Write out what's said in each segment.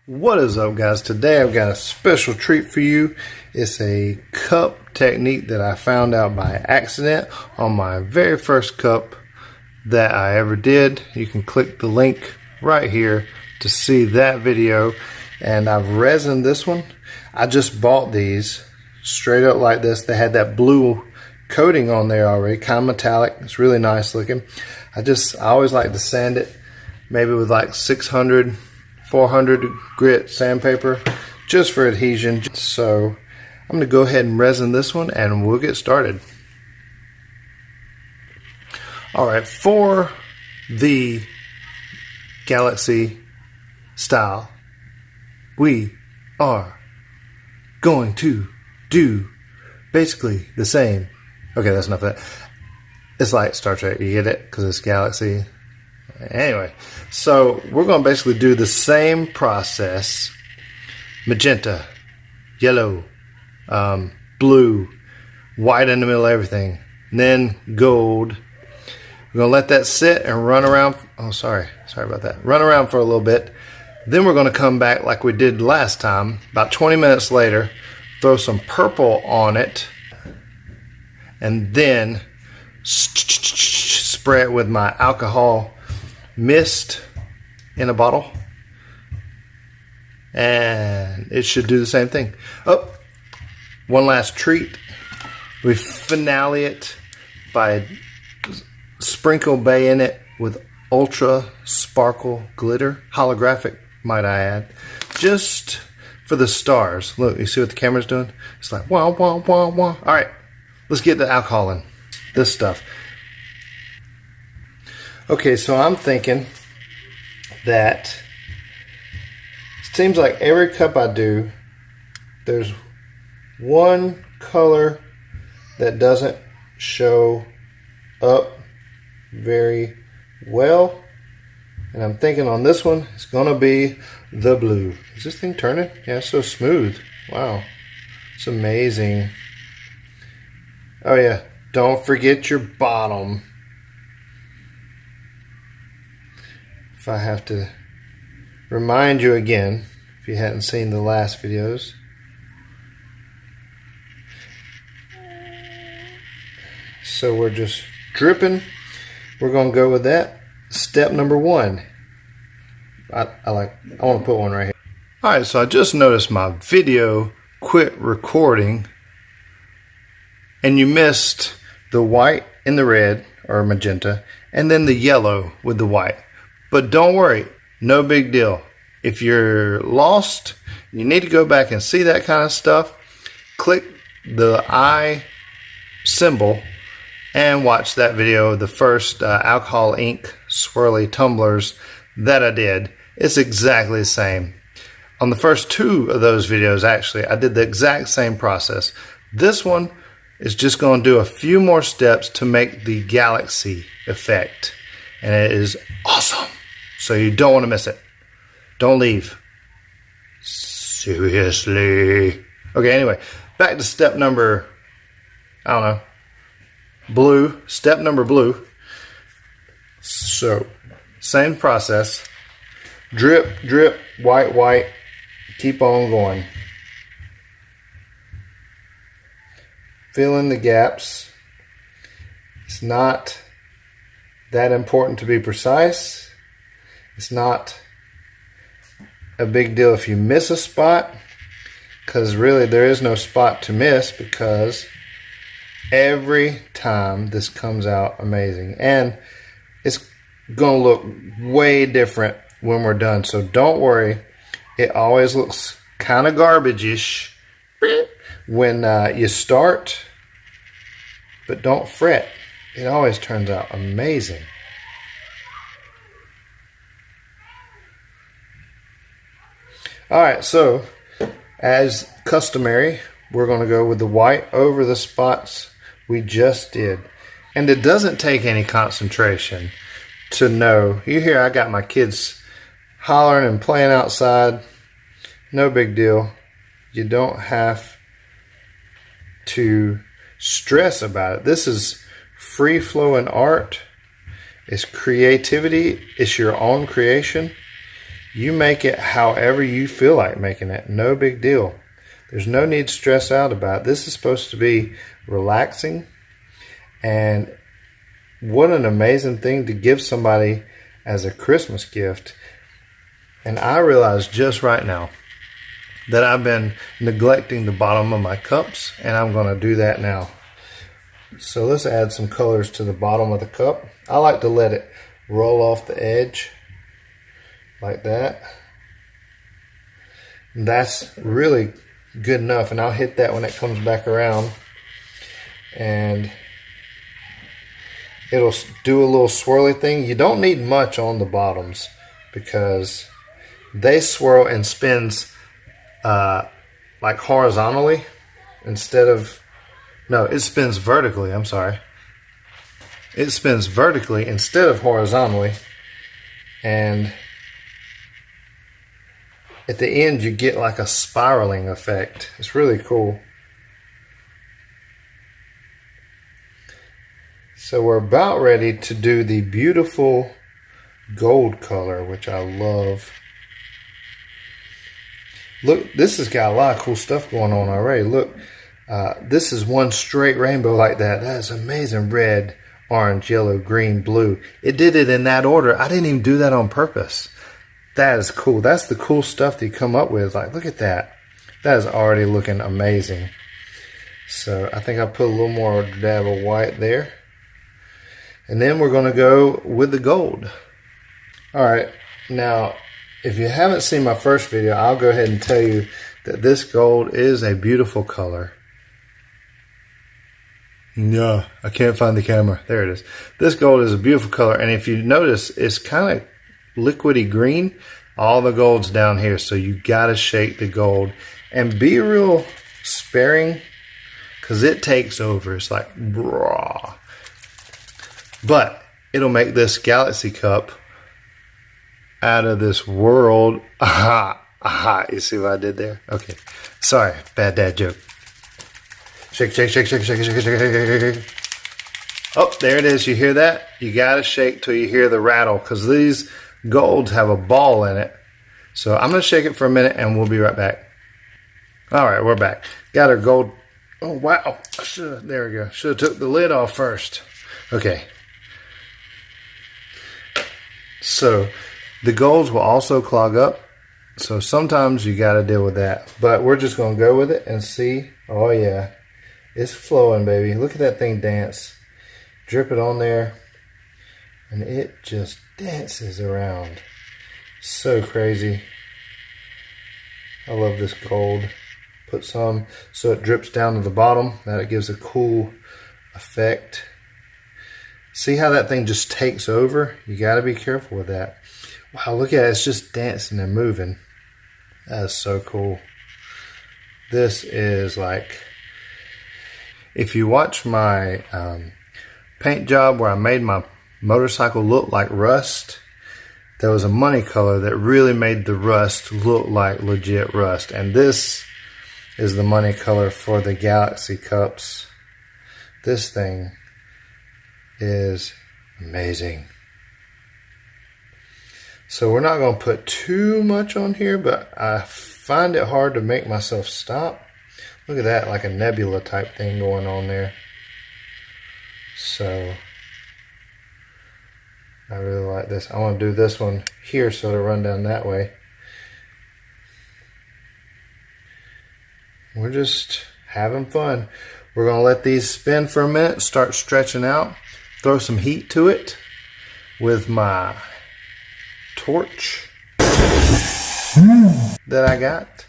What is up, guys? Today I've got a special treat for you. It's a cup technique that I found out by accident on my very first cup that I ever did. You can click the link right here to see that video. And I've resined this one. I just bought these straight up like this. They had that blue coating on there already, kind of metallic. It's really nice looking. I always like to sand it maybe with like 600 400 grit sandpaper just for adhesion. So I'm going to go ahead and resin this one and we'll get started. Alright, for the Galaxy style, we are going to do basically the same. Okay, that's enough of that. It's like Star Trek, you get it? Because it's Galaxy. Anyway, so we're going to basically do the same process. Magenta, yellow, blue, white in the middle of everything, and then gold. We're going to let that sit and run around. Oh, sorry about that. Run around for a little bit. Then we're going to come back like we did last time. About 20 minutes later, throw some purple on it, and then spray it with my alcohol mist in a bottle, and it should do the same thing. Oh, one last treat. We finale it by sprinkle baying it with ultra sparkle glitter, holographic, might I add, just for the stars. Look, you see what the camera's doing? It's like wah wah wah wah. All right, let's get the alcohol in this stuff. Okay, so I'm thinking that it seems like every cup I do, there's one color that doesn't show up very well. And I'm thinking on this one, it's going to be the blue. Is this thing turning? Yeah, it's so smooth. Wow, it's amazing. Oh yeah, don't forget your bottom. If I have to remind you again, if you hadn't seen the last videos. So we're just dripping. We're going to go with that. Step number one. I want to put one right here. Alright, so I just noticed my video quit recording and you missed the white and the red, or magenta, and then the yellow with the white. But don't worry, no big deal. If you're lost, you need to go back and see that kind of stuff, click the I symbol and watch that video of the first alcohol ink swirly tumblers that I did. It's exactly the same. On the first two of those videos, actually, I did the exact same process. This one is just going to do a few more steps to make the Galaxy effect. And it is awesome. So you don't want to miss it. Don't leave. Seriously. Okay, anyway, back to step number, I don't know, blue. Step number blue. So, same process. Drip, drip, white, white. Keep on going. Fill in the gaps. It's not that important to be precise. It's not a big deal if you miss a spot, because really there is no spot to miss, because every time this comes out amazing, and it's gonna look way different when we're done. So don't worry, it always looks kind of garbage-ish when you start, but don't fret, it always turns out amazing. Alright, so as customary, we're going to go with the white over the spots we just did. And it doesn't take any concentration to know. You hear I got my kids hollering and playing outside. No big deal. You don't have to stress about it. This is free-flowing art. It's creativity. It's your own creation. You make it however you feel like making it. No big deal. There's no need to stress out about it. This is supposed to be relaxing. And what an amazing thing to give somebody as a Christmas gift. And I realize just right now that I've been neglecting the bottom of my cups, and I'm going to do that now. So let's add some colors to the bottom of the cup. I like to let it roll off the edge like that. And that's really good enough, and I'll hit that when it comes back around, and it'll do a little swirly thing. You don't need much on the bottoms because they swirl and spins like horizontally instead of, no, it spins vertically, I'm sorry. It spins vertically instead of horizontally, and at the end you get like a spiraling effect. It's really cool. So we're about ready to do the beautiful gold color, which I love. Look, this has got a lot of cool stuff going on already. Look, this is one straight rainbow like that. That is amazing. Red, orange, yellow, green, blue. It did it in that order. I didn't even do that on purpose. That is cool. That's the cool stuff that you come up with. Like, look at that. That is already looking amazing. So I think I put a little more dab of white there. And then we're going to go with the gold. Alright, now if you haven't seen my first video, I'll go ahead and tell you that this gold is a beautiful color. No, I can't find the camera. There it is. This gold is a beautiful color, and if you notice, it's kind of liquidy green. All the gold's down here, so you got to shake the gold and be real sparing because it takes over. It's like raw. But it'll make this galaxy cup out of this world. Aha, aha. You see what I did there? Okay. Sorry, bad dad joke. Shake, shake, shake, shake, shake, shake, shake, shake, shake. Oh, there it is. You hear that? You got to shake till you hear the rattle because these golds have a ball in it. So I'm going to shake it for a minute and we'll be right back. All right, we're back. Got our gold. Oh, wow. There we go. Should have took the lid off first. Okay. So the golds will also clog up. So sometimes you got to deal with that. But we're just going to go with it and see. Oh, yeah. It's flowing, baby. Look at that thing dance. Drip it on there. And it just dances around. So crazy. I love this gold. Put some so it drips down to the bottom. That it gives a cool effect. See how that thing just takes over? You got to be careful with that. Wow, look at it. It's just dancing and moving. That is so cool. This is like, if you watch my paint job where I made my motorcycle look like rust, there was a money color that really made the rust look like legit rust. And this is the money color for the Galaxy Cups. This thing is amazing. So we're not going to put too much on here, but I find it hard to make myself stop. Look at that, like a nebula type thing going on there. So I really like this. I want to do this one here so it'll run down that way. We're just having fun. We're going to let these spin for a minute, start stretching out, throw some heat to it with my torch that I got.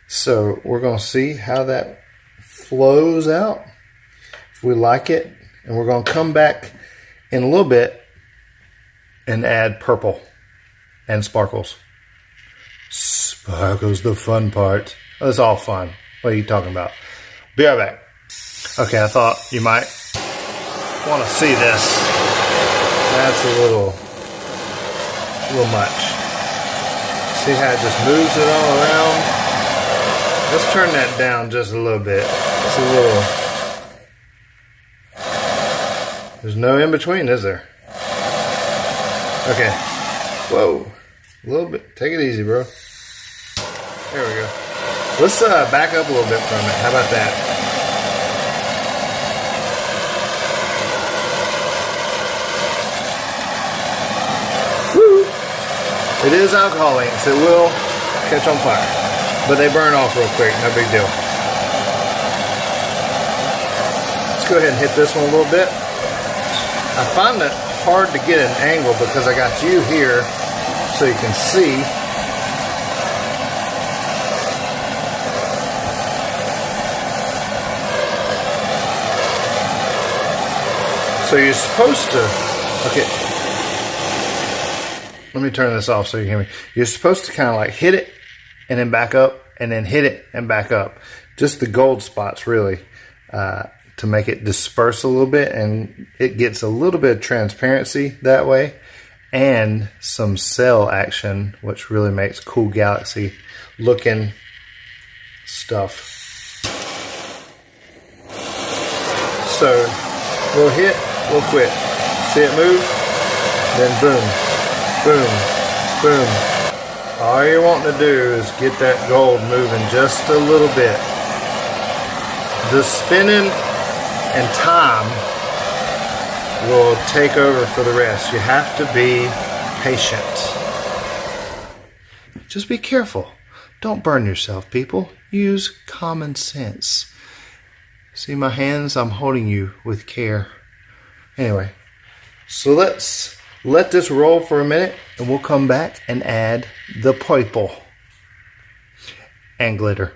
So we're going to see how that flows out, if we like it. And we're going to come back in a little bit and add purple and sparkles. Sparkles, the fun part. Oh, it's all fun. What are you talking about? Be right back. Okay, I thought you might want to see this. That's a little much. See how it just moves it all around? Let's turn that down just a little bit. It's a little... There's no in between, is there? Okay. Whoa. A little bit. Take it easy, bro. There we go. Let's back up a little bit from it. How about that? Woo! It is alcohol inks. It will catch on fire, but they burn off real quick. No big deal. Let's go ahead and hit this one a little bit. I find it hard to get an angle because I got you here so you can see. So you're supposed to, okay, let me turn this off so you can hear me. You're supposed to kind of like hit it and then back up and then hit it and back up. Just the gold spots really, to make it disperse a little bit, and it gets a little bit of transparency that way and some cell action, which really makes cool galaxy looking stuff. So we'll hit, we'll quit. See it move? Then boom, boom, boom. All you're wanting to do is get that gold moving just a little bit. The spinning and time will take over for the rest. You have to be patient. Just be careful. Don't burn yourself, people. Use common sense. See my hands? I'm holding you with care. Anyway, so let's let this roll for a minute and we'll come back and add the purple and glitter.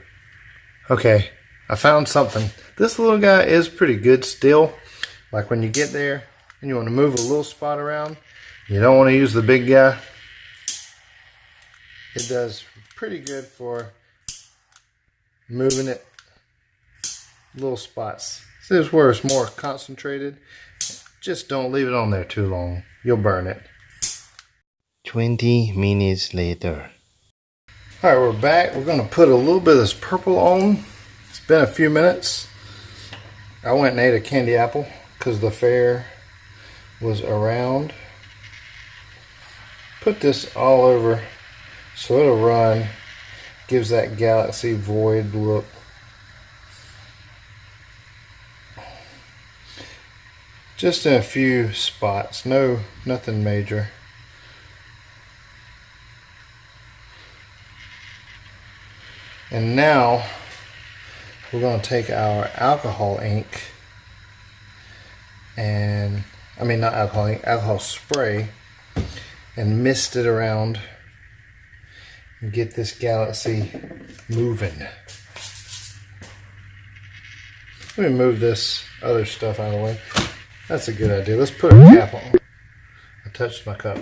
Okay, I found something. This little guy is pretty good still. Like when you get there and you want to move a little spot around, you don't want to use the big guy. It does pretty good for moving it little spots. This is where it's more concentrated. Just don't leave it on there too long. You'll burn it. 20 minutes later. Alright, we're back. We're going to put a little bit of this purple on. It's been a few minutes. I went and ate a candy apple because the fair was around. Put this all over so it'll run. Gives that galaxy void look. Just in a few spots. Nothing major. And now we're going to take our alcohol ink and, I mean not alcohol ink, alcohol spray, and mist it around and get this galaxy moving. Let me move this other stuff out of the way. That's a good idea. Let's put a cap on. I touched my cup.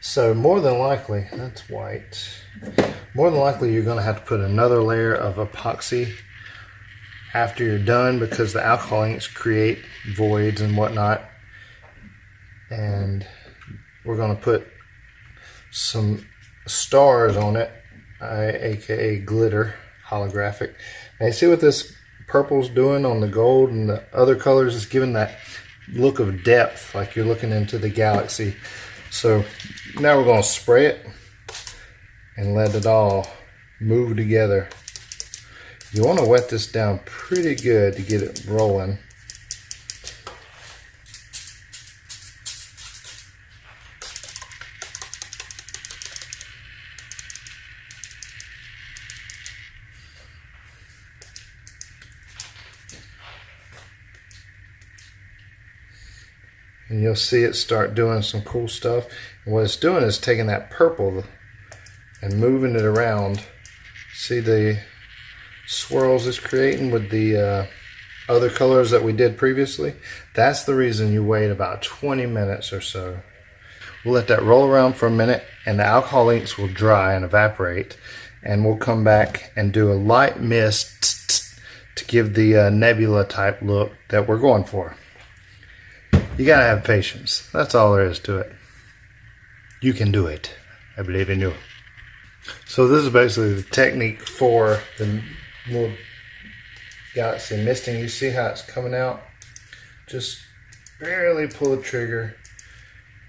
So more than likely, that's white. More than likely you're going to have to put another layer of epoxy after you're done because the alcohol inks create voids and whatnot. And we're going to put some stars on it, aka glitter, holographic. Now you see what this purple's doing on the gold and the other colors? It's giving that look of depth, like you're looking into the galaxy. So now we're going to spray it and let it all move together. You want to wet this down pretty good to get it rolling. And you'll see it start doing some cool stuff. And what it's doing is taking that purple and moving it around. See the swirls it's creating with the other colors that we did previously? That's the reason you wait about 20 minutes or so. We'll let that roll around for a minute and the alcohol inks will dry and evaporate. And we'll come back and do a light mist to give the nebula type look that we're going for. You gotta have patience. That's all there is to it. You can do it. I believe in you. So this is basically the technique for the little galaxy misting. You see how it's coming out? Just barely pull the trigger.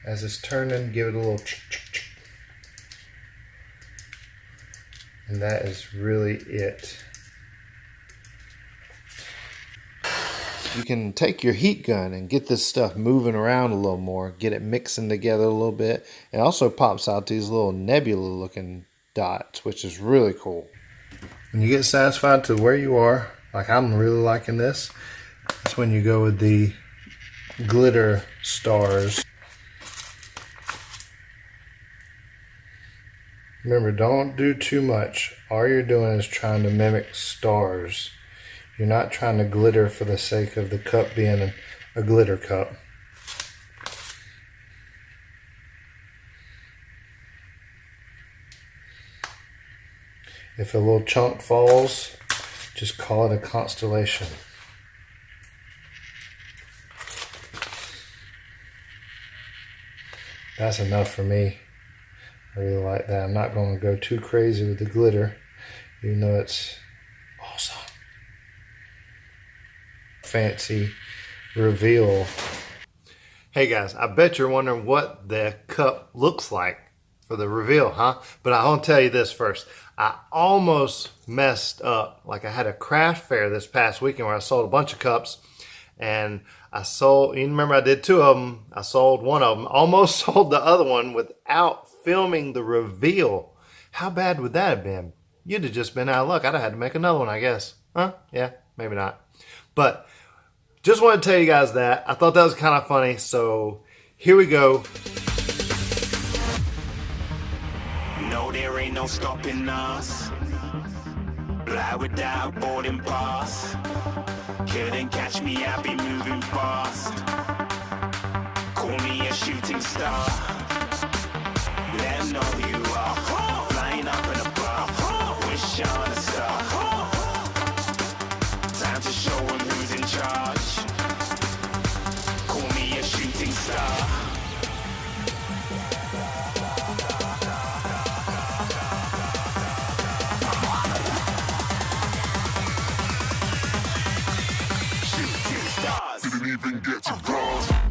As it's turning, give it a little ch-ch-ch. And that is really it. You can take your heat gun and get this stuff moving around a little more, get it mixing together a little bit. It also pops out these little nebula looking dots, which is really cool. When you get satisfied to where you are, like I'm really liking this, that's when you go with the glitter stars. Remember, don't do too much. All you're doing is trying to mimic stars. You're not trying to glitter for the sake of the cup being a glitter cup. If a little chunk falls, just call it a constellation. That's enough for me. I really like that. I'm not going to go too crazy with the glitter, even though it's awesome. Fancy reveal. Hey guys, I bet you're wondering what the cup looks like for the reveal, huh? But I want to tell you this first. I almost messed up. Like I had a craft fair this past weekend where I sold a bunch of cups, and I sold, you remember I did 2 of them. I sold 1 of them. Almost sold the other one without filming the reveal. How bad would that have been? You'd have just been out of luck. I'd have had to make another one, I guess. Huh? Yeah, maybe not. But just wanted to tell you guys that. I thought that was kind of funny. So here we go. No, there ain't no stopping us. Fly without boarding pass. Couldn't catch me, I'll be moving fast. Call me a shooting star. Let 'em know who you are. Flying up in a bar. Wish on a star. Time to show 'em who's in charge. Call me a shooting star. Shooting stars. Didn't even get to cross.